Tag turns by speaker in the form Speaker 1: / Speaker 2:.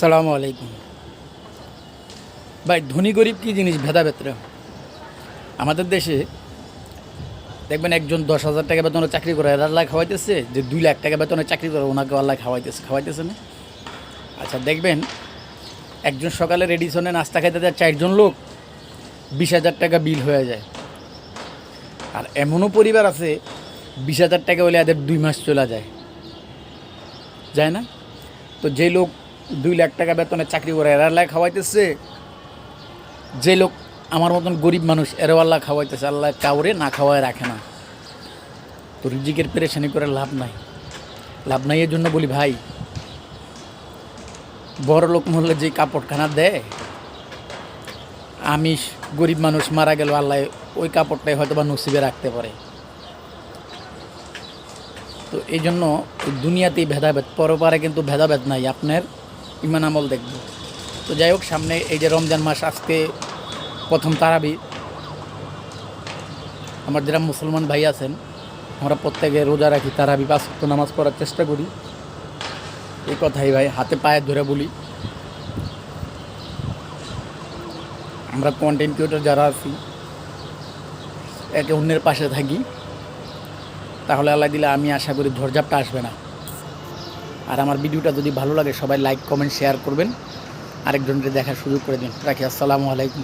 Speaker 1: আসসালামু আলাইকুম। ভাই, ধনী গরিব কী জিনিস ভেদাভেদরা আমাদের দেশে দেখবেন একজন 10,000 টাকা বেতনে চাকরি করে আল্লাহ খাওয়াইতেছে, যে 2 লাখ টাকা বেতনে চাকরি করে ওনাকে আল্লাহ খাওয়াইতেছে না। আচ্ছা, দেখবেন একজন সকালে রেডিসনে নাস্তা খাইতে দেয় 4 জন লোক, 20,000 টাকা বিল হয়ে যায়। আর এমনও পরিবার আছে 20,000 টাকা হলে এদের 2 মাস চলে যায় না। তো যে লোক 2 লাখ টাকা বেতনে চাকরি করে আল্লাহ খাওয়াইতেছে, যে লোক আমার মতন গরিব মানুষ এরও আল্লাহ খাওয়াইতেছে। আল্লাহ কাউরে না খাওয়ায় রাখে না। তো রিজিকের পেরেশানি করে লাভ নাই। এর জন্য বলি ভাই, বড় লোক মরলে যে কাপড়খানা দেয়, আমি গরিব মানুষ মারা গেল আল্লাহ ওই কাপড়টাই হয়তো বা নসিবে রাখতে পারে। তো এই জন্য দুনিয়াতেই ভেদাভেদ, পরপারে কিন্তু ভেদাভেদ নাই, আপনার ইমান আমল দেখব। তো যাই হোক, সামনে এই যে রমজান মাস, আজকে প্রথম তারাবি। আমার যারা মুসলমান ভাই আছেন, আমরা প্রত্যেকে রোজা রাখি, তারাবি 5 ওয়াক্ত নামাজ পড়ার চেষ্টা করি। এই কথাই ভাই হাতে পায়ে ধরে বলি, আমরা কন্টেন্ট ক্রিয়েটর যারা আছি একে অন্যের পাশে থাকি, তাহলে আল্লাহ দিলে আমি আশা করি ঝড়ঝাপটা আসবে না। আর আমার ভিডিওটা যদি ভালো লাগে সবাই লাইক কমেন্ট শেয়ার করবেন, আরেকজনকে দেখার সুযোগ করে দিন। রাখি, আসসালামু আলাইকুম।